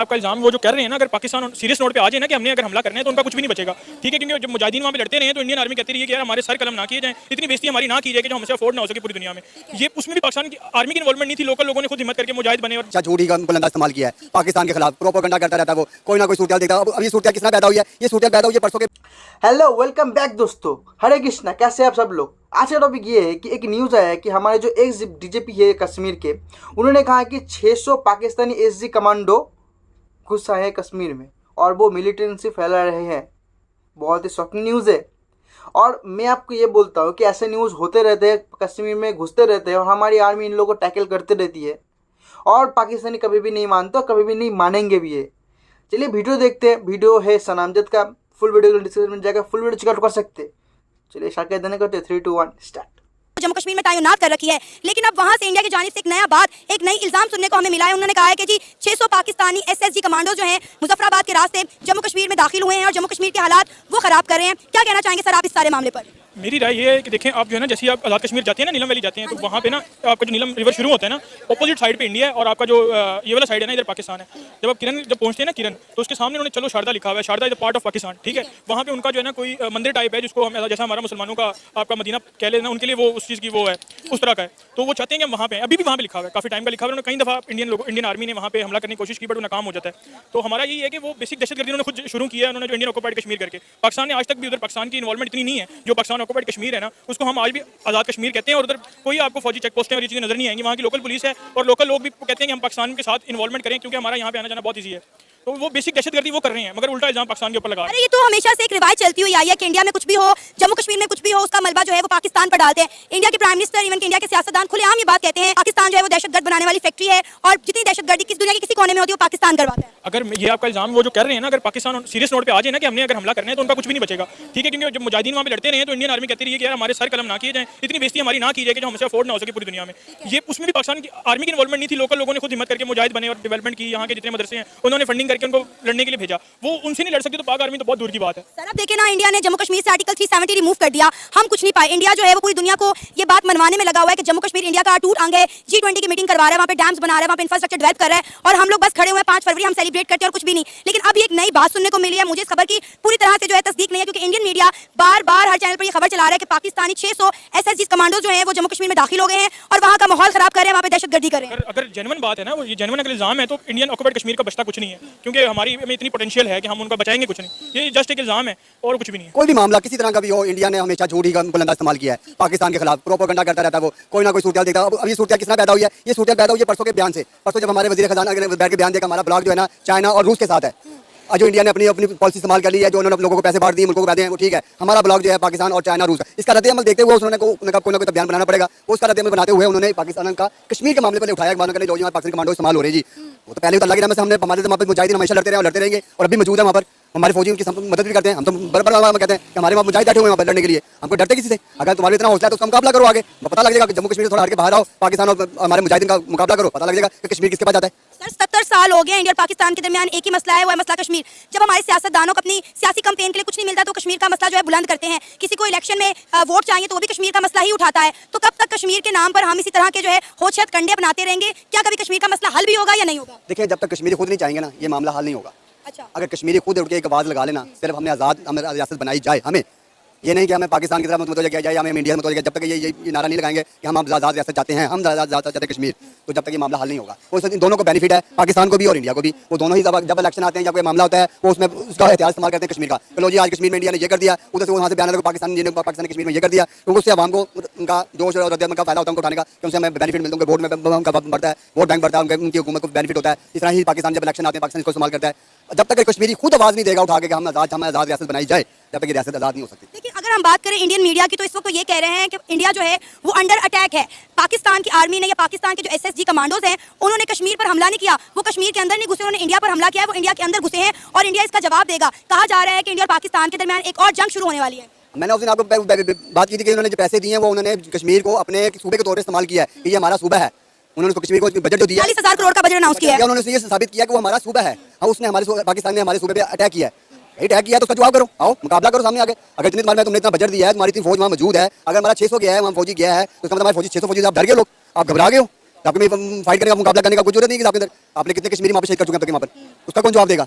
आपका इल्जाम वो जो कर रहे हैं ना, अगर पाकिस्तान सीरियस नोट पे आ जाए ना कि हमने अगर हमला करना है तो उनका कुछ भी नहीं बचेगा, ठीक है। क्योंकि जब मुजाहिदीन वहाँ पे लड़ते रहे हैं तो इंडियन आर्मी कहती रही है कि यार हमारे सर कलम ना किए जाएं, इतनी बेइज्जती हमारी ना की जाए कि जो हमसे अफोर्ड ना हो सके पूरी दुनिया में। ये उसमें भी पाकिस्तान की आर्मी की इन्वॉल्वमेंट नहीं थी, लोकल लोगों ने खुद हिम्मत करके मुजाहिद बने और झूठी का बुलंदा इस्तेमाल किया है पाकिस्तान के खिलाफ, प्रोपेगेंडा करता रहता है वो, कोई ना कोई सूरत देखता है। अब ये सूरत किसना पैदा हुई है? ये सूरत पैदा हुई है परसों के। हेलो, वेलकम बैक दोस्तों। हरे कृष्णा, कैसे हैं आप सब लोग। आज का टॉपिक ये है कि एक न्यूज़ आया है कि हमारे जो एक्स डीजीपी है कश्मीर के, उन्होंने कहा कि 600 पाकिस्तानी एसजी कमांडो घुस आए हैं कश्मीर में और वो मिलिटेंसी फैला रहे हैं। बहुत ही शॉकिंग न्यूज़ है और मैं आपको ये बोलता हूँ कि ऐसे न्यूज़ होते रहते हैं, कश्मीर में घुसते रहते हैं और हमारी आर्मी इन लोगों को टैकल करते रहती है और पाकिस्तानी कभी भी नहीं मानते और कभी भी नहीं मानेंगे भी है। चलिए वीडियो देखते हैं। वीडियो है सनामजद का, फुल वीडियो डिस्क्रिप्शन में जाएगा, फुल वीडियो चेकआउट कर सकते हैं। चलिए शाकिर देने करते 3, 2, 1 स्टार्ट। जम्मू कश्मीर में तैनात कर रखी है, लेकिन अब वहां से इंडिया की जानिब से एक एक नई इल्जाम सुनने को हमें मिला है। उन्होंने कहा है कि जी 600 पाकिस्तानी एसएसजी कमांडो जो हैं मुजफ्फराबाद के रास्ते जम्मू कश्मीर में दाखिल हुए हैं और जम्मू कश्मीर के हालात वो खराब कर रहे हैं। क्या कहना चाहेंगे सर आप इस सारे मामले पर? मेरी राय ये है कि देखें, आप जो है ना, जैसे आप आज़ाद कश्मीर जाते हैं ना, नीलम वैली जाते हैं, तो वहाँ पे ना आपका जो नीलम रिवर शुरू होता है ना, अपोजिट साइड पे इंडिया है और आपका जो ये वाला साइड है ना, इधर पाकिस्तान है। जब आप जब पहुँचते हैं ना किरण, तो उसके सामने उन्होंने चलो शारदा लिखा हुआ है, Sharada is part of Pakistan, ठीक है। वहाँ पे उनका जो है ना कोई मंदिर टाइप है जिसको हम जैसा हमारा मुसलमानों का आपका मदीना कह लेना, उनके लिए वो उस चीज़ की वो है, उस तरह का है। तो वो चाहते हैं कि हम वहाँ पे, अभी भी वहाँ पे लिखा हुआ है, काफ़ी टाइम का लिखा हुआ है। कई दफ़ा इंडियन आर्मी ने वहाँ पे हमला करने की कोशिश की बट वो नाकाम हो जाता है। तो हमारा यही है कि वो बेसिक दहशतगर्दी उन्होंने खुद शुरू किया है, उन्होंने जो इंडियन ऑक्युपाइड कश्मीर करके। पाकिस्तान ने आज तक भी उधर पाकिस्तान की इन्वॉल्वमेंट इतनी नहीं है, जो पाकिस्तान ऑक्युपाइड कश्मीर है ना उसको हम आज भी आज़ाद कश्मीर कहते हैं और उधर कोई आपको फौजी चेक पोस्टें और ये चीज़ें नजर नहीं आएंगी। वहाँ की लोकल पुलिस है और लोकल लोग भी कहते हैं कि हम पाकिस्तान के साथ इन्वॉल्वमेंट करें क्योंकि हमारा यहाँ पे आना जाना बहुत ईजी है। तो वो बेसिक दहशतगर्दी वो कर रहे हैं, मगर उल्टा इल्जाम पाकिस्तान के ऊपर लगा। अरे ये तो हमेशा से एक रिवाज चलती हुई आई है कि इंडिया में कुछ भी हो, जम्मू कश्मीर में कुछ भी हो, उसका मलबा जो है वो पाकिस्तान पर डालते हैं। इंडिया के प्राइम मिनिस्टर, इवन इंडिया के सियासतदान खुलेआम ये बात कहते हैं पाकिस्तान जो है वो दहशतगर्द बनाने वाली फैक्ट्री है और जितनी दहशतगर्दी किस दुनिया के किसी कोने में होती है वो पाकिस्तान करवाता है। अगर ये आपका इल्जाम वो जो कर रहे हैं ना, अगर पाकिस्तान सीरियस नोट पे आ जाए ना कि हमने अगर हमला करना है तो उनका कुछ भी नहीं बचेगा, ठीक है। क्योंकि जब मुजाहिदीन वहाँ पे लड़ते रहे हैं तो इंडियन आर्मी कहती रही है कि यार हमारे सर कलम ना किए जाएं, इतनी बेइज्जती हमारी ना की जाए कि जो हमसे अफोर्ड ना हो सके पूरी दुनिया में। ये उसमें भी पाकिस्तान की आर्मी की इन्वॉल्वमेंट नहीं थी, लोकल लोगों ने खुद हिम्मत करके मुजाहिद बने और डेवलपमेंट की। यहाँ के जितने मदरसे हैं उन्होंने फंडिंग करके उनको लड़ने के लिए भेजा। वो उनसे नहीं लड़ सकती तो पाक आर्मी तो बहुत दूर की बात है। सर अब देखिए ना, इंडिया ने जम्मू कश्मीर से आर्टिकल 370 रिमूव कर दिया, हम कुछ नहीं पाए। इंडिया जो है वो पूरी दुनिया को ये बात मनवाने में लगा हुआ है कि जम्मू कश्मीर इंडिया का अटूट अंग है। G20 की मीटिंग करवा रहा है, वहाँ पे डैम्स बना रहा है, वहाँ पे इंफ्रास्ट्रक्चर डेवलप कर रहा है और हम लोग बस खड़े हुए हैं 5 फरवरी हम सेलिब्रेट करते हैं और कुछ भी नहीं। लेकिन अब एक नई बात सुनने को मिली है, मुझे इस खबर की पूरी तरह से जो है तस्दीक नहीं है क्योंकि इंडियन मीडिया बार बार हर चैनल पर ये खबर चला रहा है कि पाकिस्तानी 600 एसएसजी कमांडो जो है वो जम्मू कश्मीर में दाखिल हो गए हैं और वहाँ का माहौल खराब कर रहे हैं, वहाँ पे दहशतगर्दी कर रहे हैं। अगर जेन्युइन बात है ना, वो ये जेन्युइन अगर इल्जाम है तो इंडियन ऑक्युपाइड कश्मीर का बचता कुछ नहीं है, क्योंकि हमारी में इतनी पोटेंशियल है कि हम उनका बचाएंगे कुछ नहीं। ये जस्ट एक इल्जाम है और कुछ भी नहीं है। कोई भी मामला किसी तरह का भी हो, इंडिया ने हमेशा झूठी का बुलंदा इस्तेमाल किया है पाकिस्तान के खिलाफ, प्रोपेगेंडा करता रहता है वो, कोई ना कोई सूरत देखता है। अब ये सूरत किसना पैदा हुई है? ये सूरत पैदा हुई है परसों के बयान से। परसों जब हमारे वजीर खजाना ने बैठ के बयान दिया, हमारा ब्लॉक जो है ना चाइना और रूस के साथ है। आज जो इंडिया ने अपनी पॉलिसी इस्तेमाल कर ली है, जो उन्होंने लोगों को पैसे बांट दिए, मुल्कों को पैसे हैं, वो ठीक है। हमारा ब्लॉक जो है पाकिस्तान और चाइना रूस, इसका रद्द-ए-अमल देखते हुए उन्होंने कोई ना कोई बयान बनाना पड़ेगा। उसका रद्द-ए-अमल बनाते हुए उन्होंने पाकिस्तान का कश्मीर के मामले पर उठाया, मानो कि जो यहाँ पाकिस्तानी कमांडो इस्तेमाल हो रहे जी, वो तो पहले तो अल्लाह के नाम से हमने हमारे वहाँ पर मुजाहिदीन हमेशा लड़ते रहे और लड़ते रहेंगे और अभी मौजूद है वहाँ पर। हमारे फौजी उनकी मदद भी करते हैं, हम तो बराबर कहते हैं कि हमारे वहाँ मुजाहिद बैठे हुए हैं वहाँ पर लड़ने के लिए, हमको डरते किसी से? अगर तुम्हारे इतना हौसला है तो उसका मुकाबला करो, आगे पता लग जाएगा कि जम्मू कश्मीर से थोड़ा हट के बाहर आओ, पाकिस्तान और हमारे मुजाहिदीन का मुकाबला करो, पता लग जाएगा कि कश्मीर किसके पास जाता है। सर 70 साल हो गए इंडिया और पाकिस्तान के दरमियान एक ही मसला है, वो है मसला कश्मीर। जब हमारे सियासतदानों को अपनी सियासी कैंपेन के लिए कुछ नहीं मिलता तो कश्मीर का मसला जो है बुलंद करते हैं। किसी को इलेक्शन में वोट चाहिए तो वो भी कश्मीर का मसला ही उठाता है। तो कब तक कश्मीर के नाम पर हम इसी तरह के जो है होशत कंडे बनाते रहेंगे? क्या कभी कश्मीर का मसला हल भी होगा या नहीं होगा? देखिए, जब तक कश्मीरी खुद नहीं चाहेंगे ना, ये मामला हल नहीं होगा। अच्छा, अगर कश्मीरी खुद उठ के एक आवाज़ लगा लेना, सिर्फ हमने आज़ाद रियासत बनाई जाए, हमें ये नहीं कि हमें पाकिस्तान की तरफ मुतवज्जह किया जाए, हमें इंडिया में मुतवज्जह, जब तक ये नारा नहीं लगाएंगे कि हम आज़ाद रियासत चाहते हैं, हम आज़ाद चाहते हैं कश्मीर, तो जब तक ये मामला हल नहीं होगा। वो इन दोनों को बेनिफिट है, पाकिस्तान को भी और इंडिया को भी। वो दोनों ही जब इलेक्शन आते हैं या कोई मामला होता है वो उसमें उसका एहतियात इस्तेमाल करते हैं कश्मीर का। चलो जी, आज कश्मीर में इंडिया ने ये कर दिया, उधर से वहाँ से बयान लगा पाकिस्तान कश्मीर में ये कर दिया, क्योंकि उससे आवाम को उनका जोश और रद्द-ए-अमल का फायदा होता है, उनको उठाने का, कि उनसे हमें बेनिफिट मिलता है, वोट में उनका बढ़ता है, वोट बैंक बढ़ता है, उनकी हुकूमत को बेनिफिट होता है। इस तरह ही पाकिस्तान जब इलेक्शन आते हैं पाकिस्तान इसको इस्तेमाल करता है। जब तक कश्मीरी खुद आवाज़ नहीं देगा उठा के कि हम आज़ाद रियासत बनाई जाए, जब तक ये रियासत आज़ाद नहीं हो सकती। लेकिन अगर हम बात करें इंडियन मीडिया की तो इस वक्त ये कह रहे हैं कि इंडिया जो है वो अंडर अटैक है। पाकिस्तान की आर्मी ने या पाकिस्तान के जो एसएसजी कमांडोज हैं उन्होंने कश्मीर पर हमला नहीं किया, वो कश्मीर के अंदर नहीं घुसे, उन्होंने इंडिया पर हमला किया है, वो इंडिया के अंदर घुसे हैं और इंडिया इसका जवाब देगा। कहा जा रहा है कि इंडिया और पाकिस्तान के दरमियान एक और जंग शुरू होने वाली है। मैंने उस दिन आपको बात की थी कि उन्होंने जो पैसे दिए हैं वो उन्होंने कश्मीर को अपने सूबे के तौर पर इस्तेमाल किया है कि ये हमारा सूबा है। उन्होंने उसको कश्मीर को बजट जो दिया 40,000 करोड़ का बजट अनाउंस किया है, उन्होंने ये साबित किया कि वो हमारा सूबा है। हाँ, उसने हमारे पाकिस्तान ने हमारे सूबे पे अटैक किया है, अटैक किया तो उसका जवाब करो, आओ मुकाबला करो सामने आगे। अगर इतनी तुम्हारे तुमने इतना बजट दिया है, तुम्हारी इतनी फौज वहाँ मौजूद है, अगर हमारा 600 गया है, वहाँ फौजी गया है, तो इसका मतलब हमारे फौजी 600 फौजी आप डर गए, लोग आप घबरा गए हो, तो आपको फाइट करने का, मुकाबला करने का कोई जरूरत नहीं है आपके अंदर। आपने कितने कश्मीरी वहाँ पे शहीद कर चुके हैं अब तक वहाँ पर, उसका कौन जवाब देगा?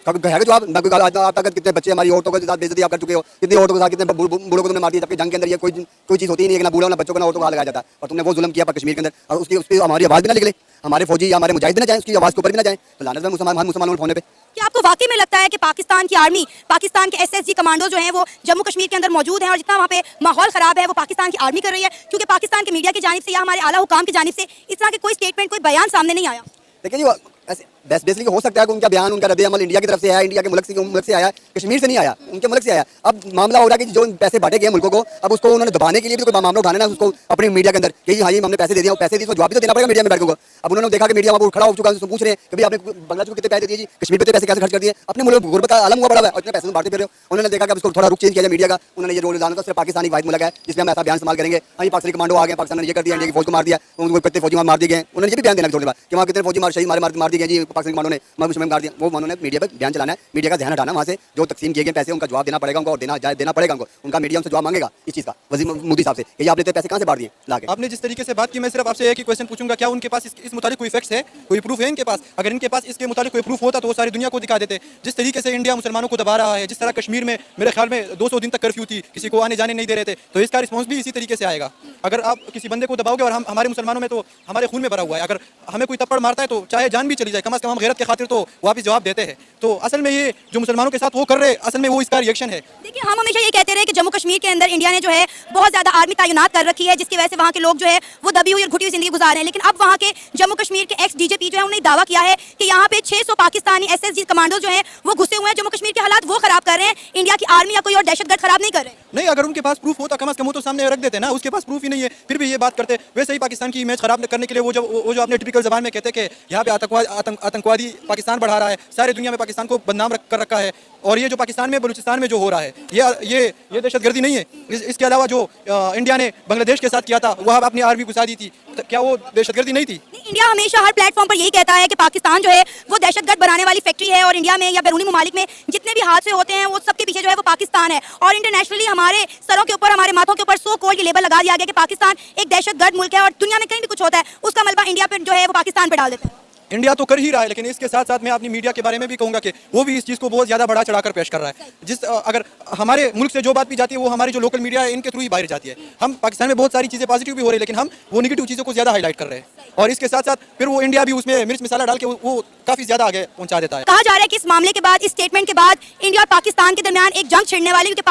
है जो आप तक कितने बच्चे हमारी औरतों के साथ बेइज्जती आप कर चुके हो, कितनी औरतों के साथ कितने बूढ़ों को तुमने मार दिया, जबकि जंग के अंदर ये कोई चीज़ होती ही नहीं है कि ना बूढ़ों ना बच्चों को ना औरतों को हाथ लगाया जाता, और तुमने वो जुल्म किया पर कश्मीर के अंदर, और उसकी हमारी आवाज़ भी ना निकले, हमारे फौजी या हमारे मुजाहिद भी ना जाए, उसकी आवाज़ के ऊपर भी ना जाए, तो लानत है मुसलमानों के होने पे। क्या आपको वाकई में लगता है कि पाकिस्तान की आर्मी, पाकिस्तान के एसएसजी कमांडो जो हैं वो जम्मू कश्मीर के अंदर मौजूद हैं, और जितना वहाँ पे माहौल खराब है वो पाकिस्तान की आर्मी कर रही है? क्योंकि पाकिस्तान के मीडिया की जानिब से या हमारे आला हुकाम की जानिब से इस तरह के कोई स्टेटमेंट, कोई बयान सामने नहीं आया। देखिए जी, ऐसे बेसिकली हो सकता है कि उनका बयान, उनका रद्द-ए-अमल इंडिया की तरफ से आया, इंडिया के मुल्क से आया, कश्मीर से नहीं आया, उनके मुल्क से आया। अब मामला हो रहा है कि जो पैसे बांटे गए मुल्कों को, अब उसको उन्होंने दबाने के लिए भी कोई मामला उठाना ना उसको अपनी मीडिया के अंदर कि हाँ जी हमने पैसे दे दिया, पैसे दिए तो जवाब भी तो देना पड़ेगा मीडिया में बैठ को। अब उन्होंने देखा कि मीडिया वहाँ खड़ा हो चुका है, उसको पूछ रहे हैं कि भाई आपने बांग्लादेश को कितने पैसे दिए जी, कश्मीर पे पैसे कैसे खर्च कर दिए, अपने मुल्क गुर्बत का आलम हुआ पड़ा है और इतने पैसे बांटते फिर रहे हो। उन्होंने देखा कि अब उसको थोड़ा रुख चेंज किया जाए मीडिया का, उन्होंने ये रोल डाला था सिर्फ पाकिस्तानी वाहिद मुल्क है जिसमें हम ऐसा बयान इस्तेमाल करेंगे, हाँ ये पाकिस्तानी कमांडो आ गए, पाकिस्तान ने ये कर दिया, इंडिया की फौज को मार दिया, उनको कितने फौजी मार दिए गए, उन्होंने ये भी बयान देना छोड़ने बाद कि वहाँ कितने फौजी शहीद मार दिए गए जी पाकिस्तानी कमांडो ने, मार दिया। वो उन्होंने मीडिया पर बयान चलाना है, मीडिया का ध्यान हटाना वहाँ से, जो तकसीम किए गए पैसे उनका जवाब देना पड़ेगा उनको, और देना पड़ेगा उनको, उनका मीडिया उनसे जवाब मांगेगा इस चीज़ का, वज़ीर मोदी साहब से, कि आप लेते पैसे कहाँ से बांट दिए ला के। आपने जिस तरीके से बात की, मैं सिर्फ आपसे एक ही क्वेश्चन पूछूंगा, क्या उनके पास इस मुताबिक कोई फैक्ट्स है, कोई प्रूफ है इनके पास? अगर इनके पास इसके मुताबिक कोई प्रूफ होता तो वो सारी दुनिया को दिखा देते। जिस तरीके से इंडिया मुसलमानों को दबा रहा है, जिस तरह कश्मीर में मेरे ख्याल में 200 दिन तक कर्फ्यू थी, किसी को आने जाने नहीं दे रहे थे, तो इसका रिस्पॉन्स भी इसी तरीके से आएगा। अगर आप किसी बंदे को दबाओगे, और हमारे मुसलमानों में तो हमारे खून में भरा हुआ है, अगर हमें कोई थप्पड़ मारता है तो चाहे जान भी चली जाए, कम अज़ कम हम गैरत के खातिर तो वापस जवाब देते हैं। तो असल में ये जो मुसलमानों के साथ वो कर रहे हैं, असल में वो इसका रिएक्शन है। देखिए, हम हमेशा ये कहते रहे कि जम्मू कश्मीर के अंदर इंडिया ने जो है बहुत ज़्यादा आर्मी तैनात कर रखी है, जिसकी वजह से वहाँ के लोग जो है वो दबी हुई और घुटी हुई जिंदगी गुजार रहे हैं। लेकिन अब वहाँ के जम्मू कश्मीर के एक्स डीजीपी जो है उन्होंने दावा किया है कि यहाँ पे 600 पाकिस्तानी एसएसजी कमांडो जो है वो घुसे हुए हैं, जम्मू कश्मीर के हालात वो खराब कर रहे हैं, इंडिया की आर्मी या कोई और दहशतगर्द खराब नहीं कर रहे। नहीं, अगर उनके पास प्रूफ होता कम अज़ कम वो तो सामने रख देते ना, उसके पास प्रूफ ही नहीं है, फिर भी ये बात करते। वैसे ही पाकिस्तान की इमेज खराब करने के लिए वो जो आपने टिपिकल ज़बान में कहते कि यहाँ पे आतंकवादी पाकिस्तान बढ़ा रहा है, सारे दुनिया में पाकिस्तान को बदनाम कर रखा है, और ये जो पाकिस्तान में बलूचिस्तान में जो हो रहा है ये दहशतगर्दी नहीं है। इसके अलावा जो इंडिया ने बांग्लादेश के साथ किया था, वह अपनी आर्मी घुसा दी थी, तो क्या वो दहशतगर्दी नहीं थी? इंडिया हमेशा हर प्लेटफॉर्म पर यही कहता है कि पाकिस्तान जो है वो दहशतगर्द बनाने वाली फैक्ट्री है, और इंडिया में या बैरूनी ममालिक में जितने भी हादसे होते हैं वो सबके पीछे जो है वो पाकिस्तान है। और इंटरनेशनली हमारे सरों के ऊपर, हमारे माथों के ऊपर सो कॉल्ड ये लेबल लगा दिया गया कि पाकिस्तान एक दहशतगर्द मुल्क है, और दुनिया में कहीं भी कुछ होता है उसका मलबा इंडिया पर जो है वो पाकिस्तान पर डाल देता है। इंडिया तो कर ही रहा है, लेकिन इसके साथ साथ मैं अपनी मीडिया के बारे में भी कहूँगा कि वो भी इस चीज़ को बहुत ज़्यादा बढ़ा चढ़ाकर पेश कर रहा है। अगर हमारे मुल्क से जो बात भी जाती है वो हमारी जो लोकल मीडिया है इनके थ्रू ही बाहर जाती है। हम पाकिस्तान में बहुत सारी चीज़ें पॉजिटिव भी हो रही है, लेकिन हम वो नेगेटिव चीज़ों को ज़्यादा हाईलाइट कर रहे हैं, और इसके साथ साथ फिर वो इंडिया भी उसमें मिर्च मसाला डाल के वो काफ़ी ज़्यादा आगे पहुँचा देता है। कहा जा रहा है कि इस मामले के बाद, इस स्टेटमेंट के बाद इंडिया और पाकिस्तान के दरमियान एक जंग छिड़ने वाली, क्योंकि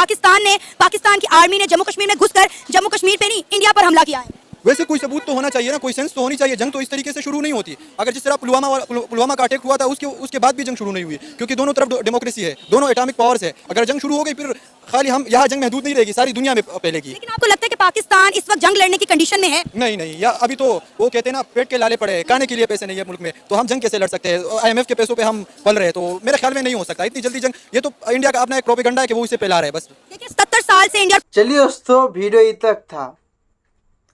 पाकिस्तान की आर्मी ने जम्मू कश्मीर में घुसकर जम्मू कश्मीर पे नहीं इंडिया पर हमला किया है। वैसे कोई सबूत तो होना चाहिए ना, कोई सेंस तो होनी चाहिए। जंग तो इस तरीके से शुरू नहीं होती। अगर जिस तरह पुलवामा का अटैक हुआ था उसके बाद भी जंग शुरू नहीं हुई, क्योंकि दोनों तरफ डेमोक्रेसी है, दोनों एटॉमिक पावर्स है। अगर जंग शुरू हो गई फिर खाली हम यहाँ जंग महदूद नहीं रहेगी, सारी दुनिया में फैलेगी। लेकिन आपको लगता है कि पाकिस्तान इस वक्त जंग लड़ने की कंडीशन में है? नहीं, या अभी तो वो कहते हैं ना, पेट के लाले पड़े हैं, खाने के लिए पैसे नहीं है मुल्क में, तो हम जंग कैसे लड़ सकते हैं? IMF के पैसों पे हम पल रहे हैं, तो मेरे ख्याल में नहीं हो सकता इतनी जल्दी जंग। ये तो इंडिया का अपना एक प्रोपेगेंडा है कि वो इसे फैला रहे हैं बस। देखिए, 77 साल से इंडिया। चलिए दोस्तों, वीडियो यहीं तक था।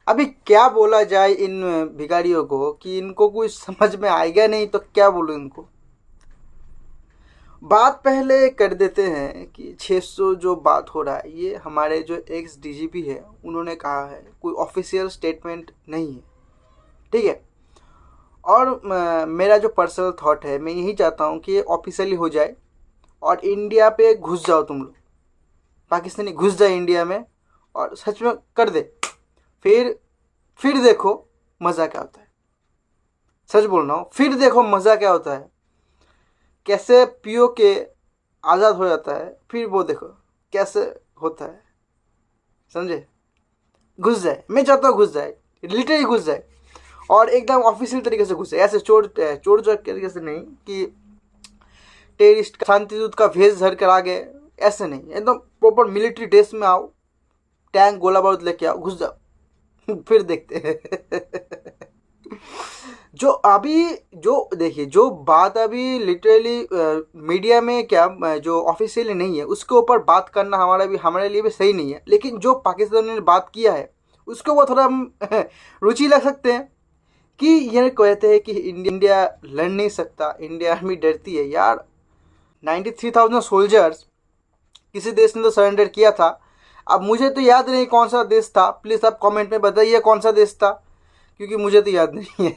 अभी क्या बोला जाए इन भिखारियों को कि इनको कुछ समझ में आएगा नहीं, तो क्या बोलूं इनको। बात पहले कर देते हैं कि 600 जो बात हो रहा है, ये हमारे जो एक्स DGP है उन्होंने कहा है, कोई ऑफिशियल स्टेटमेंट नहीं है, ठीक है। और मेरा जो पर्सनल थॉट है, मैं यही चाहता हूँ कि ये ऑफिशियली हो जाए और इंडिया पे घुस जाओ तुम लोग, पाकिस्तानी घुस जाए इंडिया में और सच में कर दे, फिर देखो मज़ा क्या होता है। सच बोल रहा हूँ, फिर देखो मज़ा क्या होता है, कैसे POK आज़ाद हो जाता है, फिर वो देखो कैसे होता है, समझे। घुस जाए, मैं चाहता हूँ घुस जाए, लिटरली घुस जाए, और एकदम ऑफिशियल तरीके से घुस जाए। ऐसे चोर तरीके से नहीं कि टेररिस्ट शांति दूत का भेष धर कर आ गए, ऐसे नहीं, एकदम प्रॉपर मिलिट्री ड्रेस में आओ, टैंक गोला बारूद लेके आओ, घुस जाओ, फिर देखते हैं। देखिए जो बात अभी लिटरली मीडिया में क्या जो ऑफिशियली नहीं है उसके ऊपर बात करना हमारे लिए भी सही नहीं है, लेकिन जो पाकिस्तान ने बात किया है उसको वो थोड़ा हम रुचि लग सकते हैं कि ये कहते हैं कि इंडिया लड़ नहीं सकता, इंडिया आर्मी डरती है। यार 93,000 सोल्जर्स किसी देश ने तो सरेंडर किया था। अब मुझे तो याद नहीं कौन सा देश था, प्लीज़ आप कमेंट में बताइए कौन सा देश था, क्योंकि मुझे तो याद नहीं है।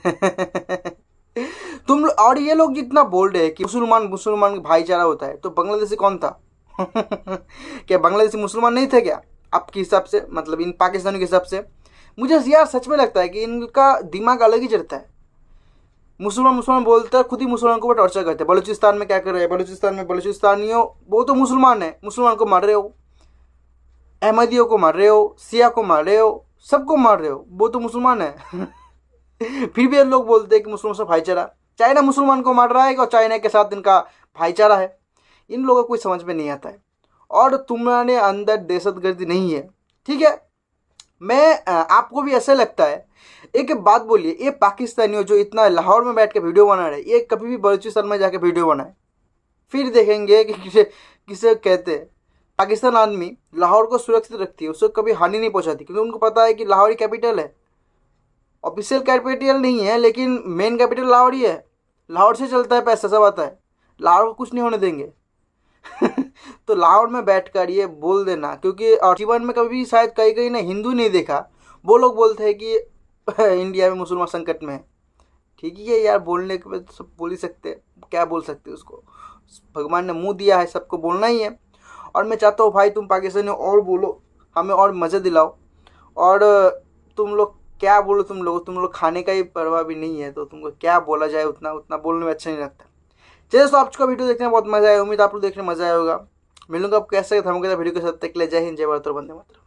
और ये लोग जितना बोल रहे हैं कि मुसलमान भाईचारा होता है, तो बांग्लादेशी कौन था? क्या बांग्लादेशी मुसलमान नहीं थे क्या आपके हिसाब से, मतलब इन पाकिस्तानी के हिसाब से? मुझे यार सच में लगता है कि इनका दिमाग अलग ही चलता है। मुसलमान बोलते हैं, खुद ही मुसलमान को टॉर्चर करते हैं। बलूचिस्तान में क्या कर रहे हैं? बलूचिस्तान में बलूचिस्तानियों, वो तो मुसलमान है, मुसलमान को मार रहे हो, अहमदियों को मार रहे हो, सिया को मार रहे हो, सबको मार रहे हो, वो तो मुसलमान है। फिर भी ये लोग बोलते हैं कि मुसलमान से भाईचारा। चाइना मुसलमान को मार रहा है और चाइना के साथ इनका भाईचारा है। इन लोगों को कुछ समझ में नहीं आता है। और तुम्हारे अंदर दहशतगर्दी नहीं है, ठीक है? मैं आपको भी ऐसा लगता है? एक बात बोलिए, ये पाकिस्तानियों जो इतना लाहौर में बैठ के वीडियो बना रहे, ये कभी भी बलूचिस्तान में जाके वीडियो बनाए, फिर देखेंगे कि किसे कहते हैं। पाकिस्तान आदमी लाहौर को सुरक्षित रखती है, उसको कभी हानि नहीं पहुंचाती, क्योंकि उनको पता है कि लाहौर ही कैपिटल है। ऑफिशियल कैपिटल नहीं है, लेकिन मेन कैपिटल लाहौर ही है। लाहौर से चलता है पैसा, सब आता है। लाहौर को कुछ नहीं होने देंगे। तो लाहौर में बैठकर ये बोल देना, क्योंकि जीवन में कभी शायद कहीं ने हिंदू नहीं देखा, वो लोग बोलते हैं कि इंडिया में मुसलमान संकट में है। ठीक है यार, बोलने के बाद सब बोल ही सकते हैं, क्या बोल सकते हैं उसको? भगवान ने मुंह दिया है, सबको बोलना ही है। और मैं चाहता हूँ भाई तुम पाकिस्तानी और बोलो, हमें और मज़े दिलाओ। और तुम लोग क्या बोलो, तुम लोग खाने का ही परवाह भी नहीं है, तो तुमको क्या बोला जाए, उतना बोलने में अच्छा नहीं लगता। चलिए, तो आपको वीडियो देखने में बहुत मज़ा आया, उम्मीद आप लोग देखने में मज़ा आया होगा। मिलूंगा आप कैसे धमकेदार वीडियो के साथ। तक ले जय हिंद, जय भारत और वंदे मातरम।